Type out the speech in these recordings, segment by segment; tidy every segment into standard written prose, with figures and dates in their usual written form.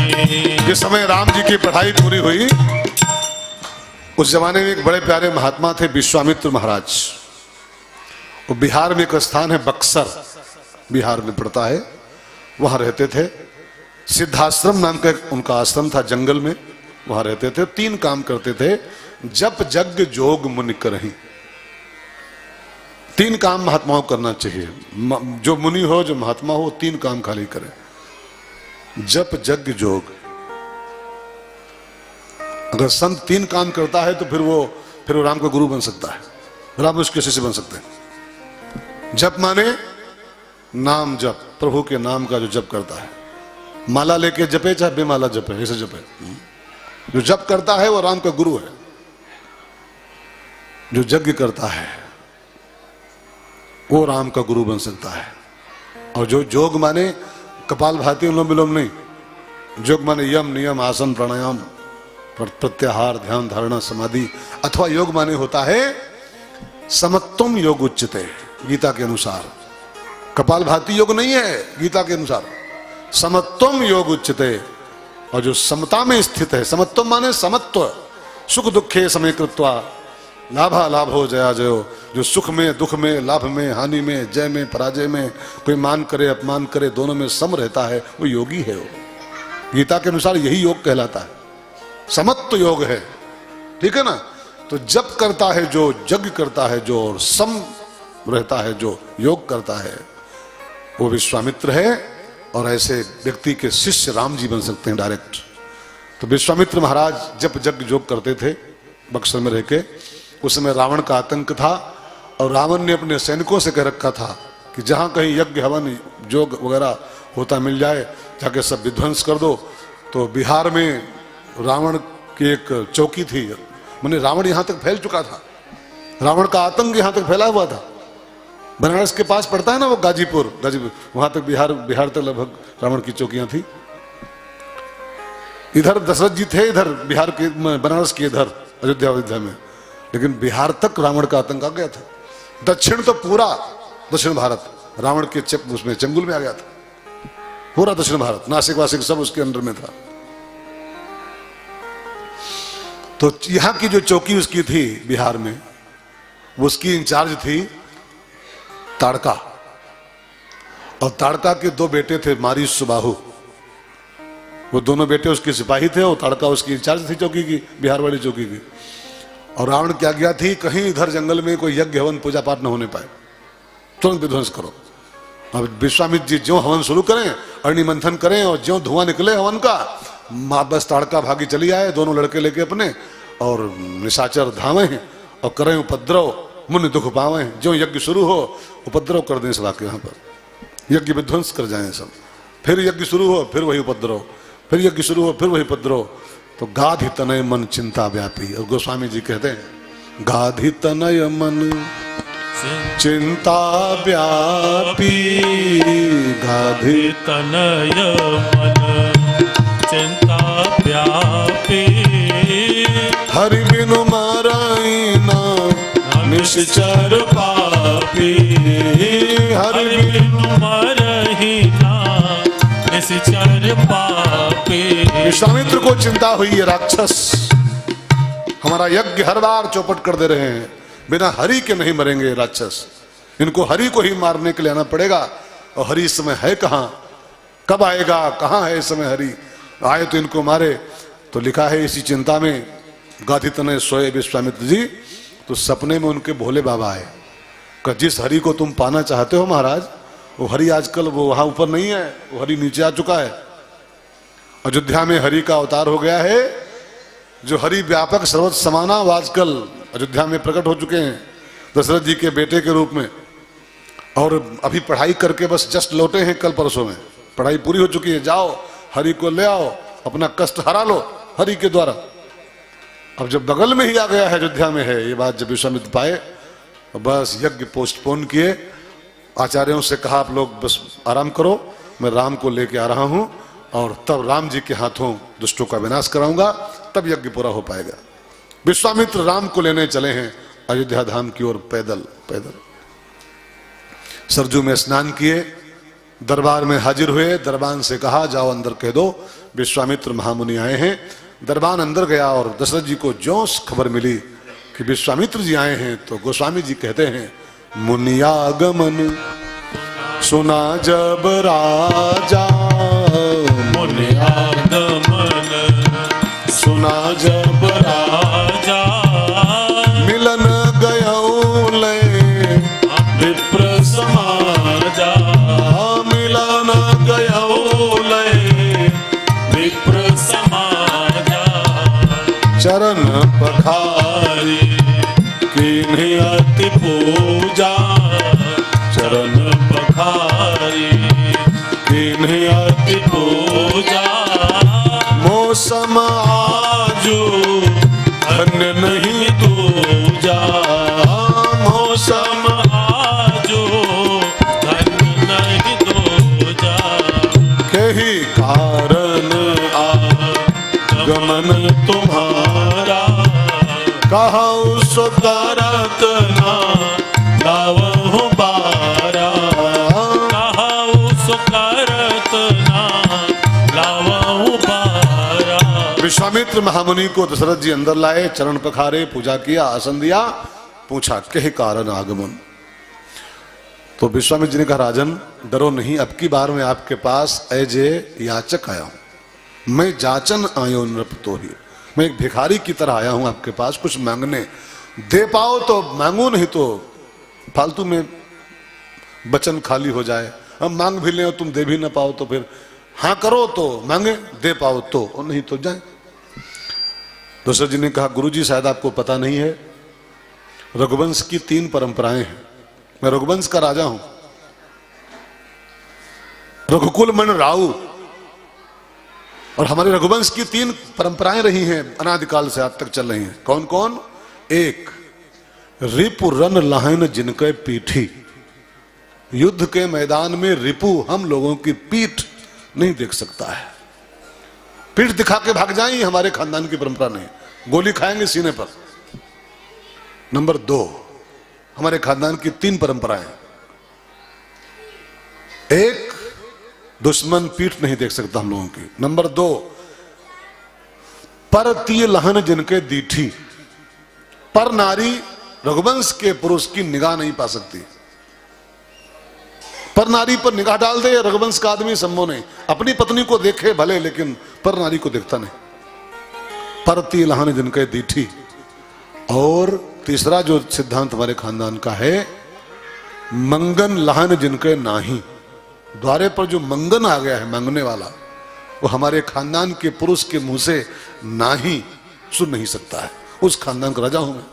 जिस समय राम जी की पढ़ाई पूरी हुई, उस जमाने में एक बड़े प्यारे महात्मा थे विश्वामित्र महाराज। वो बिहार में एक स्थान है बक्सर, बिहार में पड़ता है, वहां रहते थे। सिद्धाश्रम नाम का उनका आश्रम था, जंगल में वहां रहते थे। 3 काम करते थे, जप जग जोग मुनि करहि। 3 काम महात्माओं को करना चाहिए। जो मुनि हो, जो महात्मा हो, 3 काम खाली करे, जप जग जोग। अगर संत 3 काम करता है तो फिर वो राम का गुरु बन सकता है, राम उसके शिष्य बन सकते हैं। जप माने नाम जप, प्रभु के नाम का जो जप करता है, माला लेके जपे चाहे बेमाला जपे, ऐसे जपे। जो जप करता है वो राम का गुरु है। जो यज्ञ करता है वो राम का गुरु बन सकता है। और जो जोग माने कपाल भाती अनुलोम विलोम नहीं, जोग माने यम नियम आसन प्राणायाम प्रत्याहार ध्यान धारणा समाधि, अथवा योग माने होता है समत्वम योग उच्चते, गीता के अनुसार। कपाल भाती योग नहीं है, गीता के अनुसार समत्वम योग उच्चते। और जो समता में स्थित है, समत्वम माने समत्व, सुख दुखे समय कृत्वा लाभा लाभ हो जया जयो। जो सुख में दुख में, लाभ में हानि में, जय में पराजय में, कोई मान करे अपमान करे, दोनों में सम रहता है, वो योगी है। वो गीता के अनुसार यही योग कहलाता है, समत्व योग है। ठीक है ना। तो जप करता है जो, यज्ञ करता है जो, और सम रहता है जो, योग करता है, वो विश्वामित्र है। और ऐसे व्यक्ति के शिष्य राम जी बन सकते हैं डायरेक्ट। तो विश्वामित्र महाराज जप यज्ञ योग करते थे बक्सर में रह के। उस समय रावण का आतंक था, और रावण ने अपने सैनिकों से कह रखा था कि जहां कहीं यज्ञ हवन योग वगैरह होता मिल जाए, जाके सब विध्वंस कर दो। तो बिहार में रावण की एक चौकी थी, माने रावण यहां तक फैल चुका था, रावण का आतंक यहां तक फैला हुआ था। बनारस के पास पड़ता है ना वो गाजीपुर, वहां तक बिहार तक लगभग रावण की चौकियां थी। इधर दशरथ जी थे, इधर बिहार के बनारस के इधर अयोध्या में, लेकिन बिहार तक रावण का आतंक आ गया था। दक्षिण तो पूरा दक्षिण भारत रावण के उसमें चंगुल में आ गया था, पूरा दक्षिण भारत, नासिक वासिक सब उसके अंडर में था। तो यहां की जो चौकी उसकी थी बिहार में, वो उसकी इंचार्ज थी ताड़का। और ताड़का के 2 बेटे थे, मारी सुबाहु। वो दोनों बेटे उसके सिपाही थे, और ताड़का उसकी इंचार्ज थी चौकी की, बिहार वाली चौकी की। और रावण क्या गया थी, कहीं इधर जंगल में कोई यज्ञ हवन पूजा पाठ न होने पाए, तुरंत विध्वंस करो। अब विश्वामित्र जी ज्यों हवन शुरू करें, अग्नि मंथन करें, और ज्यों धुआं निकले हवन का, बस ताड़का भागी चली आए, दोनों लड़के लेके अपने, और निशाचर धावे और करें उपद्रव, मुनि दुख पावे। जो यज्ञ शुरू हो उपद्रव कर दें सब आके, यहाँ पर यज्ञ विध्वंस कर जाएं सब। फिर यज्ञ शुरू हो, फिर वही उपद्रव, फिर यज्ञ शुरू हो, फिर वही उपद्रव। तो गाधि तनय मन चिंता व्यापी। और गोस्वामी जी कहते हैं गाधि तनय मन चिंता व्यापी, गाधि तनय मन चिंता व्यापी। हरि बिनु माराई ना निश्चर पापी, हरि बिनु मारहि ना निश्चर पापी। विश्वामित्र को चिंता हुई, ये राक्षस हमारा यज्ञ हर बार चौपट कर दे रहे हैं, बिना हरि के नहीं मरेंगे राक्षस, इनको हरि को ही मारने के लिए आना पड़ेगा। और हरि इस समय है कहाँ, कब आएगा, कहाँ है इस समय हरि, आए तो इनको मारे। तो लिखा है इसी चिंता में गाधि तनय सोए विश्वामित्र जी। तो सपने में उनके भोले बाबा आए, कि जिस हरि को तुम पाना चाहते हो महाराज, वो हरि आजकल वो वहां ऊपर नहीं है, वो हरि नीचे आ चुका है। अयोध्या में हरि का अवतार हो गया है। जो हरि व्यापक सर्वत्र समाना, वो आजकल अयोध्या में प्रकट हो चुके हैं दशरथ जी के बेटे के रूप में। और अभी पढ़ाई करके बस जस्ट लौटे हैं, कल परसों में पढ़ाई पूरी हो चुकी है। जाओ हरि को ले आओ, अपना कष्ट हरा लो हरि के द्वारा। अब जब बगल में ही आ गया है, अयोध्या में है, ये बात जब विश्वामित्र पाए, बस यज्ञ पोस्टपोन किए। आचार्यों से कहा आप लोग बस आराम करो, मैं राम को लेके आ रहा हूं, और तब राम जी के हाथों दुष्टों का विनाश कराऊंगा, तब यज्ञ पूरा हो पाएगा। विश्वामित्र राम को लेने चले हैं अयोध्या धाम की ओर, पैदल पैदल। सरजू में स्नान किए, दरबार में हाजिर हुए। दरबार से कहा जाओ अंदर कह दो विश्वामित्र महामुनि आए हैं। दरबान अंदर गया और दशरथ जी को ज्यों खबर मिली कि विश्वामित्र जी आए हैं तो गोस्वामी जी कहते हैं, मुनियागमन सुना जब राजा, मुनियागमन सुना जब राजा, मिलन गयो ले विप्र समाजा, मिलन गयो ले विप्र समाजा, चरण पखारी किन्हीं अति पूजा, चरण पखारी किन्हीं अति पूजा, मौसम आजू धन्य नहीं दूजा, मौसम आजू धन्य नहीं दूजा, कही कारण गमन तुम्हारा, कहा सो करत ना लावहु बारा, कहा सो करत ना लावहु बारा। विश्वामित्र महामुनि को दशरथ जी अंदर लाए, चरण पखारे, पूजा किया, आसन दिया, पूछा कह कारण आगमन। तो विश्वामित्र जी ने कहा, राजन डरो नहीं, अब की बार मैं आपके पास एज ए याचक आया हूं, मैं जाचन आयो नृप तो ही, मैं एक भिखारी की तरह आया हूं आपके पास कुछ मांगने, दे पाओ तो मांगो, नहीं तो फालतू में वचन खाली हो जाए, हम मांग भी लें और तुम दे भी ना पाओ तो फिर हाँ करो तो मांगे, दे पाओ तो, और नहीं तो जाए। दशरथ जी ने कहा, गुरुजी शायद आपको पता नहीं है, रघुवंश की 3 परंपराएं हैं, मैं रघुवंश का राजा हूं, रघुकुल मन राउ, और हमारे रघुवंश की 3 परंपराएं रही हैं, अनादिकाल से आज तक चल रही हैं। कौन कौन? एक, रिपु रन लाहन जिनके पीठी, युद्ध के मैदान में रिपु हम लोगों की पीठ नहीं देख सकता है, पीठ दिखा के भाग जाए, हमारे खानदान की परंपरा नहीं, गोली खाएंगे सीने पर। नंबर 2, हमारे खानदान की 3 परंपराएं, एक, दुश्मन पीठ नहीं देख सकता हम लोगों की। नंबर 2, पर तीय लहन जिनके दीठी, पर नारी रघुवंश के पुरुष की निगाह नहीं पा सकती, पर नारी पर निगाह डाल दे रघुवंश का आदमी संभव नहीं, अपनी पत्नी को देखे भले लेकिन पर नारी को देखता नहीं, पर तीय लहन जिनके दीठी। और तीसरा जो सिद्धांत हमारे खानदान का है, मंगन लहन जिनके नाही, द्वारे पर जो मंगन आ गया है, मांगने वाला, वो हमारे खानदान के पुरुष के मुंह से नाही सुन नहीं सकता है, उस खानदान का राजा हूं मैं।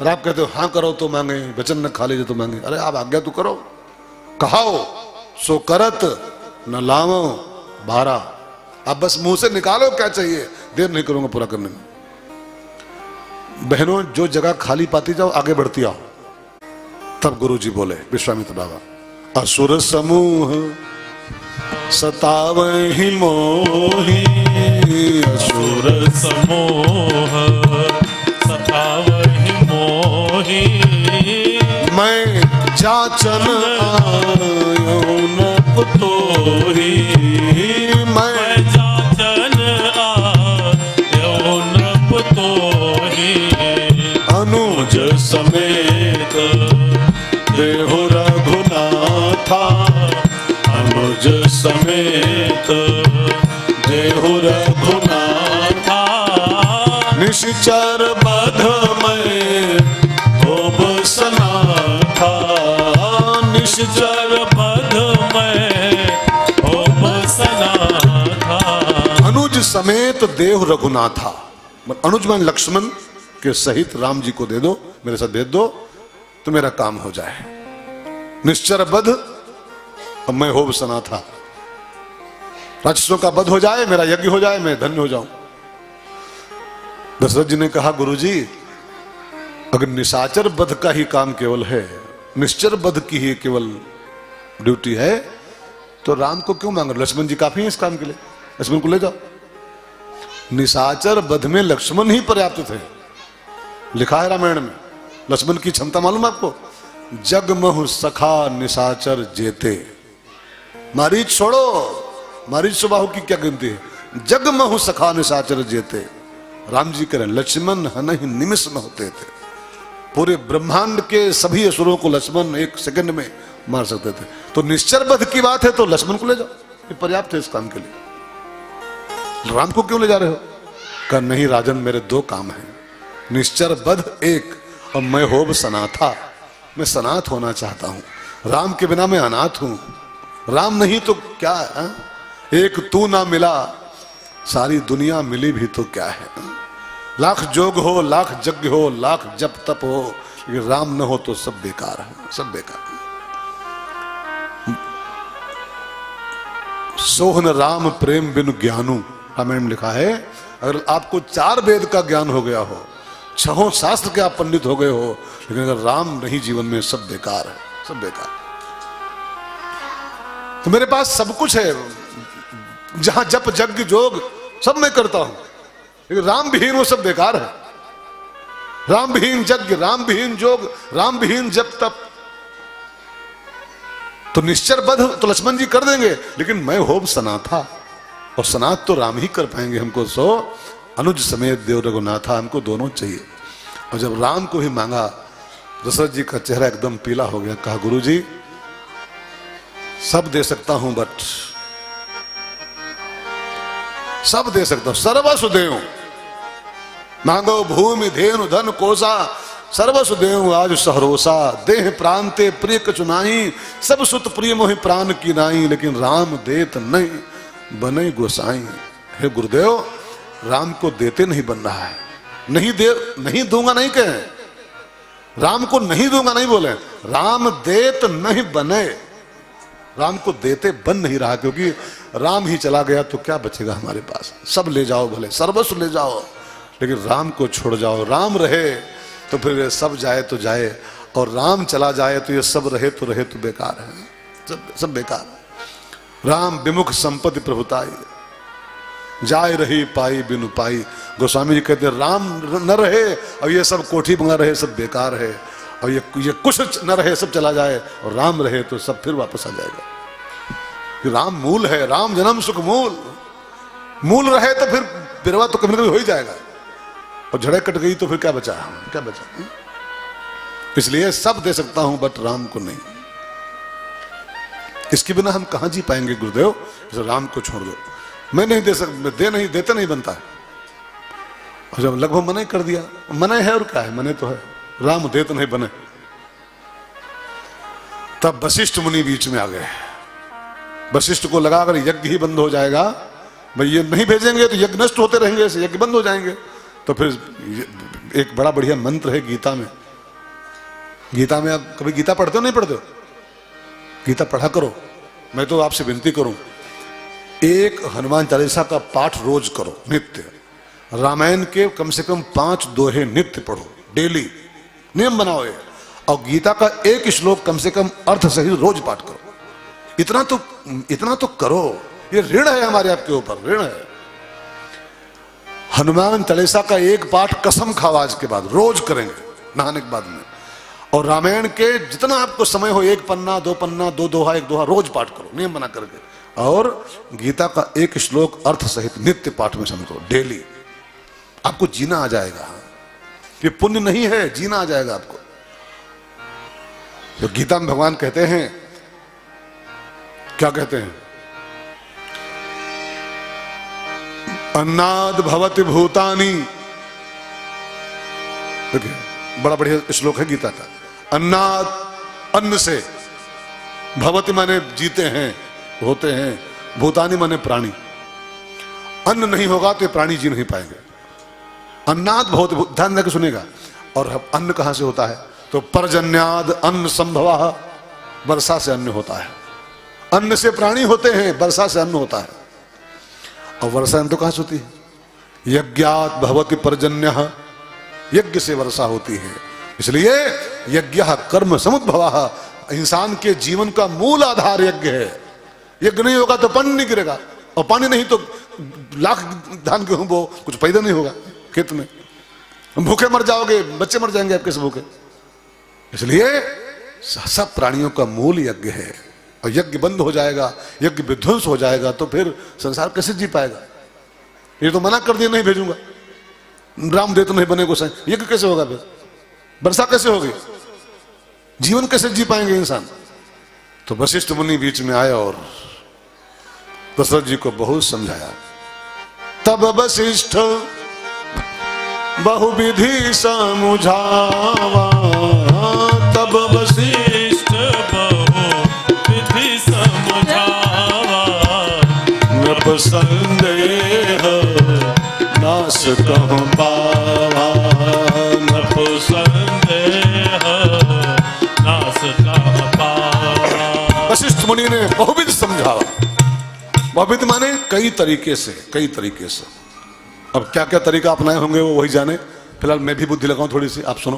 और आप कहते हो हाँ करो तो मांगे, वचन न खा लीजिए तो मांगे, अरे आप आज्ञा तो करो, कहाओ सो करत न लावो बारा, आप बस मुंह से निकालो क्या चाहिए, देर नहीं करूंगा पूरा करने में। बहनों, जो जगह खाली पाती जाओ आगे बढ़ती आओ। तब गुरुजी बोले, विश्वामित्र बाबा, असुर समूह सतावहि मोहि, असुर समूह सतावहि मोहि, मैं जाचन आयो नृप तोहि, मैं जाचन आयो नृप तोहि, अनुज समेत देहु रघुनाथा, अनुज समेत देहु रघुनाथा, निश्चर बध में धोब सनाथा, निश्चर बध में धोब सनाथा। अनुज समेत देहु रघुनाथा, अनुज में लक्ष्मण के सहित राम जी को दे दो, मेरे साथ भेज दो तो मेरा काम हो जाए। निश्चर बध, अब मैं होब सना था, राक्षसों का बध हो जाए, मेरा यज्ञ हो जाए, मैं धन्य हो जाऊं। दशरथ जी ने कहा, गुरुजी अगर निशाचर बध का ही काम केवल है, निश्चर बध की ही केवल ड्यूटी है, तो राम को क्यों मांग रहे? लक्ष्मण जी काफी है इस काम के लिए, लक्ष्मण को ले जाओ। निशाचर बध में लक्ष्मण ही पर्याप्त थे, लिखा है रामायण में। लक्ष्मण की क्षमता मालूम आपको? जगमहु सखा निशाचर जेते। मारीच छोड़ो, मारीच सुबाहु की क्या गिनती है, जग महु सखा निशाचर जेते। राम जी कह रहे लक्ष्मण हनहि निमिष न होते थे। पूरे ब्रह्मांड के सभी असुरों को लक्ष्मण एक सेकंड में मार सकते थे। तो निश्चर वध की बात है तो लक्ष्मण को ले जाओ, ये पर्याप्त है इस काम के लिए। राम को क्यों ले जा रहे हो? कहा नहीं राजन, मेरे दो काम हैं, निश्चर वध एक, और मैं होब सनाथा, मैं सनाथ होना चाहता हूं। राम के बिना मैं अनाथ हूं। राम नहीं तो क्या है? एक तू ना मिला, सारी दुनिया मिली भी तो क्या है? लाख जोग हो, लाख यज्ञ हो, लाख जप तप हो, लेकिन राम न हो तो सब बेकार है, सब बेकार। सोहन राम प्रेम बिनु ज्ञानू, रामायण में लिखा है, अगर आपको 4 वेद का ज्ञान हो गया हो, 6 शास्त्र के आप पंडित हो गए हो, लेकिन अगर राम नहीं जीवन में, सब बेकार है, सब बेकार। तो मेरे पास सब कुछ है, जहां जप यज्ञ जोग सब मैं करता हूं, लेकिन राम विहीन वो सब बेकार है। राम विहीन यज्ञ, राम विहीन जोग, राम विहीन जप तप। तो निश्चर वध तो लक्ष्मण जी कर देंगे, लेकिन मैं होब सनाथा, और सनाथ तो राम ही कर पाएंगे हमको। सो अनुज समेत देव रघुनाथा, हमको दोनों चाहिए। और जब राम को ही मांगा, दशरथ जी का चेहरा एकदम पीला हो गया। कहा गुरु जी सब दे सकता हूं, बट सब दे सकता हूं, सर्वस्व देऊं, मांगो भूमि धेनु धन कोसा, सर्वस्व देऊं आज सहरोसा। देह प्रांते प्रिय कछु नाही, सब सुत प्रिय मोहि प्राण की नाई, लेकिन राम देत नहीं बने गोसाई। हे गुरुदेव, राम को देते नहीं बन रहा है। नहीं दूंगा नहीं कहे, राम को नहीं दूंगा नहीं बोले, राम देत नहीं बने। राम को देते बन नहीं रहा, क्योंकि राम ही चला गया तो क्या बचेगा हमारे पास? सब ले जाओ, भले सर्वस्व ले जाओ, लेकिन राम को छोड़ जाओ। राम रहे तो फिर सब जाए तो जाए, और राम चला जाए तो ये सब रहे तो बेकार है, सब बेकार। राम विमुख संपत्ति प्रभुताई, जाय रही पाई बिनु पाई। गोस्वामी जी कहते हैं राम न रहे और ये सब कोठी बंगला रहे, सब बेकार है, और ये कुछ न रहे, सब चला जाए, और राम रहे तो सब फिर वापस आ जाएगा। राम मूल है, राम जन्म सुख मूल। मूल रहे तो फिर बिरवा तो कभी ना कभी हो ही जाएगा, और झड़े कट गई तो फिर क्या बचा? क्या बचा? इसलिए सब दे सकता हूं, बट राम को नहीं। इसके बिना हम कहां जी पाएंगे गुरुदेव? राम को छोड़ दो, मैं नहीं दे सकता, देते नहीं बनता है। और जब लगभग मना कर दिया, मना है और क्या है? मने तो है, राम देत नहीं बने। तब वशिष्ठ मुनि बीच में आ गए। वशिष्ठ को लगा अगर यज्ञ ही बंद हो जाएगा, भाई ये नहीं भेजेंगे तो यज्ञ नष्ट होते रहेंगे, ऐसे यज्ञ बंद हो जाएंगे। तो फिर एक बड़ा बढ़िया मंत्र है गीता में। गीता में आप कभी गीता पढ़ते हो? नहीं पढ़ते हो? गीता पढ़ा करो। मैं तो आपसे विनती करूं, एक हनुमान चालीसा का पाठ रोज करो, नित्य। रामायण के कम से कम 5 दोहे नित्य पढ़ो, डेली नियम बनाओ ये। और गीता का एक श्लोक कम से कम अर्थ सहित रोज पाठ करो। इतना तो करो, ये ऋण है हमारे आपके ऊपर, ऋण है। हनुमान चालीसा का एक पाठ कसम खाओ आज के बाद रोज करेंगे, नहाने के बाद में। और रामायण के जितना आपको समय हो, 1 पन्ना 2 पन्ना 2 दोहा 1 दोहा रोज पाठ करो, नियम बना करके। और गीता का एक श्लोक अर्थ सहित नित्य पाठ में समझो, डेली। आपको जीना आ जाएगा। ये पुण्य नहीं है, जीना आ जाएगा आपको। तो गीता में भगवान कहते हैं, क्या कहते हैं? अन्नाद भवति भूतानि। देखिए बड़ा बढ़िया श्लोक है गीता का। अन्नाद, अन्न से, भवति माने जीते हैं, होते हैं, भूतानि माने प्राणी। अन्न नहीं होगा तो ये प्राणी जी नहीं पाएंगे। अन्नाद भवति, ध्यान देकर सुनेगा। और अन्न कहां से होता है? तो पर्जन्याद अन्न संभवा, वर्षा से अन्न होता है। अन्न से प्राणी होते हैं, वर्षा से अन्न होता है। और वर्षा तो कहां से होती है? यज्ञात भवति पर्जन्यः, यज्ञ से वर्षा होती है। इसलिए यज्ञः कर्म समुद्भवः, इंसान के जीवन का मूल आधार यज्ञ है। यज्ञ नहीं होगा तो पानी नहीं गिरेगा, और पानी नहीं तो लाख धान गेहूं बो, कुछ पैदा नहीं होगा खेत में। भूखे मर जाओगे, बच्चे मर जाएंगे आपके से भूखे। इसलिए सब प्राणियों का मूल यज्ञ है। और यज्ञ बंद हो जाएगा, यज्ञ विध्वंस हो जाएगा, तो फिर संसार कैसे जी पाएगा? ये तो मना कर दिया नहीं भेजूंगा, राम दे तो नहीं बने गोसाई, यज्ञ कैसे होगा, फिर वर्षा कैसे होगी, जीवन कैसे जी पाएंगे इंसान। तो वशिष्ठ मुनि बीच में आया और दशरथ जी को बहुत समझाया। तब वशिष्ठ बहुविधि समझावा, तब वशिष्ठ बहुविधि समझावा, नृप संदेह नाश कहूं पावा, नृप संदेह नाश कहूं पावा। वशिष्ठ मुनि ने बहुविध समझावा। बहुविध माने कई तरीके से, कई तरीके से। अब क्या क्या तरीका अपनाए होंगे वो वही जाने, फिलहाल मैं भी बुद्धि लगाऊं थोड़ी सी, आप सुनो।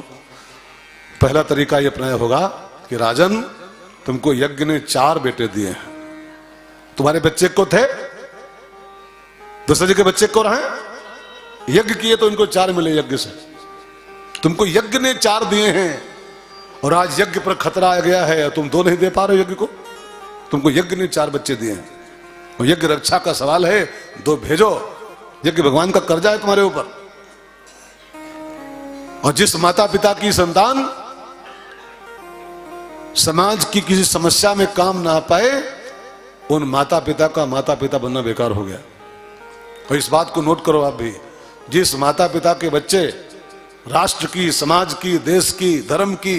पहला तरीका ये अपनाया होगा कि राजन तुमको यज्ञ ने 4 बेटे दिए हैं, तुम्हारे बच्चे को थे, दशरथ जी के बच्चे को रहे, यज्ञ किए तो इनको 4 मिले यज्ञ से, तुमको यज्ञ ने 4 दिए हैं और आज यज्ञ पर खतरा आ गया है, तुम 2 नहीं दे पा रहे हो यज्ञ को, तुमको यज्ञ ने 4 बच्चे दिए हैं और यज्ञ रक्षा का सवाल है, 2 भेजो, यज्ञ भगवान का कर्जा है तुम्हारे ऊपर। और जिस माता पिता की संतान समाज की किसी समस्या में काम ना पाए, उन माता पिता का माता पिता बनना बेकार हो गया। और इस बात को नोट करो आप भी, जिस माता पिता के बच्चे राष्ट्र की, समाज की, देश की, धर्म की,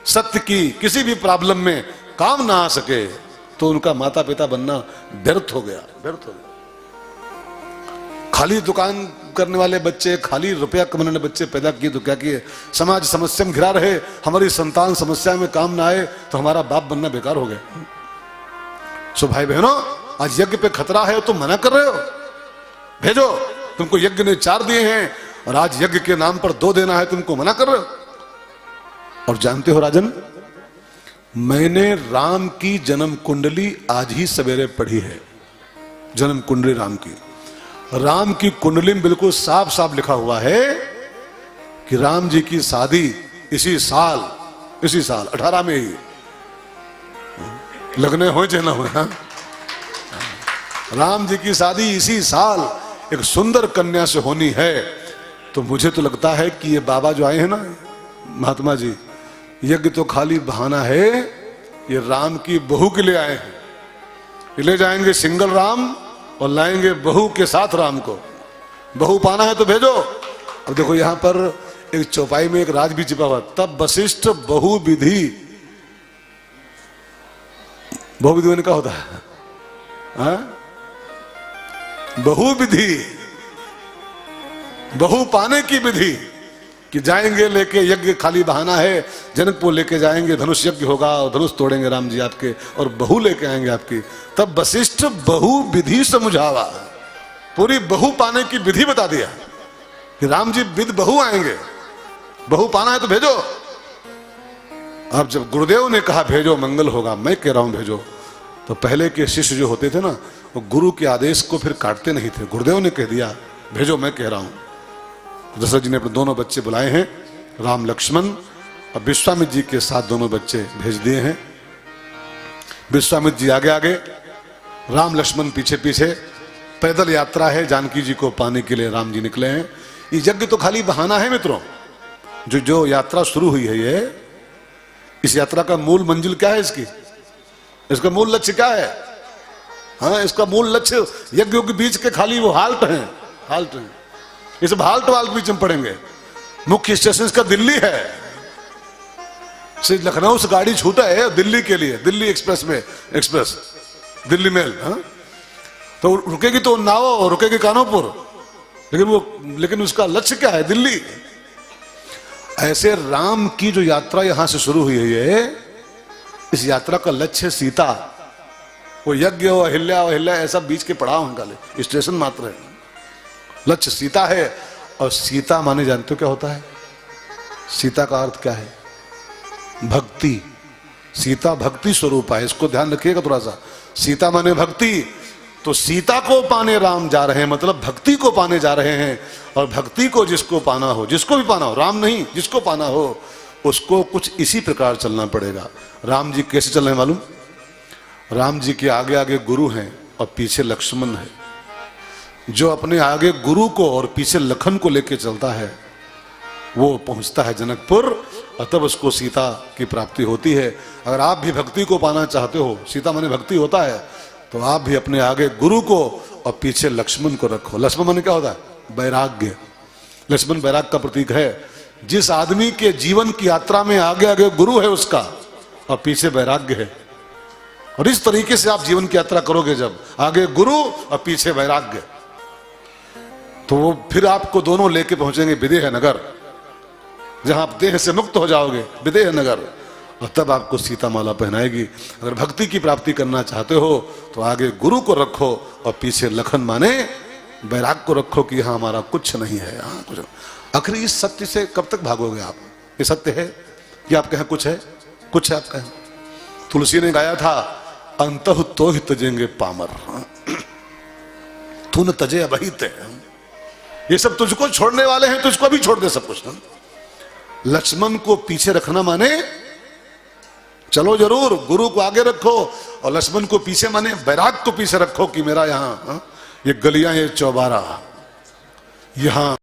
सत्य की किसी भी प्रॉब्लम में काम ना आ सके, तो उनका माता पिता बनना व्यर्थ हो गया, व्यर्थ हो गया। खाली दुकान करने वाले बच्चे, खाली रुपया कमाने वाले बच्चे पैदा किए तो क्या किए, समाज समस्या में घिरा रहे, हमारी संतान समस्या में काम ना आए तो हमारा बाप बनना बेकार हो गया। सो भाई बहनों, आज यज्ञ पे खतरा है, तुम मना कर रहे हो, भेजो, तुमको यज्ञ ने 4 दिए हैं और आज यज्ञ के नाम पर 2 देना है, तुमको मना कर रहे हो। और जानते हो राजन, मैंने राम की जन्म कुंडली आज ही सवेरे पढ़ी है, जन्म कुंडली राम की। राम की कुंडली में बिल्कुल साफ साफ लिखा हुआ है कि राम जी की शादी इसी साल 18 में ही लगने हो चाहे ना हो, राम जी की शादी इसी साल एक सुंदर कन्या से होनी है। तो मुझे तो लगता है कि ये बाबा जो आए हैं ना, महात्मा जी, यज्ञ तो खाली बहाना है, ये राम की बहू के लिए आए हैं। ये ले जाएंगे सिंगल राम और लाएंगे बहू के साथ राम को। बहू पाना है तो भेजो। अब देखो यहां पर एक चौपाई में एक राज भी छिपा हुआ, तब वशिष्ठ बहुविधि, बहुविधि में क्या होता है, बहुविधि, बहु पाने की विधि, कि जाएंगे लेके, यज्ञ खाली बहाना है, जनकपुर लेके जाएंगे, धनुष यज्ञ होगा और धनुष तोड़ेंगे राम जी आपके और बहू लेके आएंगे आपकी। तब वशिष्ठ बहु विधि समझावा, पूरी बहू पाने की विधि बता दिया कि राम जी विद बहू आएंगे, बहू पाना है तो भेजो। अब जब गुरुदेव ने कहा भेजो मंगल होगा, मैं कह रहा हूं भेजो, तो पहले के शिष्य जो होते थे ना, वो गुरु के आदेश को फिर काटते नहीं थे। गुरुदेव ने कह दिया भेजो, मैं कह रहा हूं। दशरथ जी ने अपने दोनों बच्चे बुलाए हैं, राम लक्ष्मण, और विश्वामित्र जी के साथ दोनों बच्चे भेज दिए हैं। विश्वामित्र जी आगे आगे, राम लक्ष्मण पीछे पीछे, पैदल यात्रा है, जानकी जी को पाने के लिए राम जी निकले हैं। ये यज्ञ तो खाली बहाना है मित्रों। जो यात्रा शुरू हुई है, ये इस यात्रा का मूल मंजिल क्या है, इसका मूल लक्ष्य क्या है? हाँ, इसका मूल लक्ष्य यज्ञों के बीच के खाली वो हाल्ट हैं, हाल्ट हैं। ये सब हाल्ट वाल्ट बीच में पड़ेंगे। मुख्य स्टेशन इसका दिल्ली है, लखनऊ से गाड़ी छूटा है दिल्ली के लिए, दिल्ली एक्सप्रेस में, एक्सप्रेस दिल्ली मेल, हाँ? तो रुकेगी तो उन्नाव, रुकेगी कानोपुर, लेकिन उसका लक्ष्य क्या है? दिल्ली। ऐसे राम की जो यात्रा यहां से शुरू हुई है, इस यात्रा का लक्ष्य सीता, वो यज्ञ हो, अहिल्या ऐसा बीच के पड़ाव हैं, काले स्टेशन मात्र है, लक्ष्य सीता है। और सीता माने जानते हो क्या होता है? सीता का अर्थ क्या है? भक्ति। सीता भक्ति स्वरूप है, इसको ध्यान रखिएगा थोड़ा सा। सीता माने भक्ति, तो सीता को पाने राम जा रहे हैं, मतलब भक्ति को पाने जा रहे हैं। और भक्ति को जिसको पाना हो, जिसको भी पाना हो, राम नहीं, जिसको पाना हो उसको कुछ इसी प्रकार चलना पड़ेगा। राम जी कैसे चल रहे हैं मालूम? राम जी के आगे आगे गुरु हैं और पीछे लक्ष्मण है। जो अपने आगे गुरु को और पीछे लखन को लेके चलता है वो पहुंचता है जनकपुर और तब उसको सीता की प्राप्ति होती है। अगर आप भी भक्ति को पाना चाहते हो, सीता माने भक्ति होता है, तो आप भी अपने आगे गुरु को और पीछे लक्ष्मण को रखो। लक्ष्मण माने क्या होता है? वैराग्य। लक्ष्मण वैराग्य का प्रतीक है। जिस आदमी के जीवन की यात्रा में आगे आगे गुरु है उसका और पीछे वैराग्य है, और इस तरीके से आप जीवन की यात्रा करोगे, जब आगे गुरु और पीछे वैराग्य, तो वो फिर आपको दोनों लेके पहुंचेंगे विदेह नगर, जहां आप देह से मुक्त हो जाओगे, विदेह नगर, और तब आपको सीता माला पहनाएगी। अगर भक्ति की प्राप्ति करना चाहते हो तो आगे गुरु को रखो और पीछे लखन माने वैराग को रखो कि हाँ हमारा कुछ नहीं है, हाँ कुछ। आखिर इस सत्य से कब तक भागोगे आप? ये सत्य है कि आप कहें कुछ है, कुछ है आप कहें। तुलसी ने गाया था, अंतहु तो ही तजेंगे पामर, तू न तजे अबहित। ये सब तुझको छोड़ने वाले हैं, तुझको भी छोड़ दे सब कुछ। लक्ष्मण को पीछे रखना माने चलो जरूर, गुरु को आगे रखो, और लक्ष्मण को पीछे माने वैराग को पीछे रखो कि मेरा यहाँ ये गलियां, ये चौबारा, यहां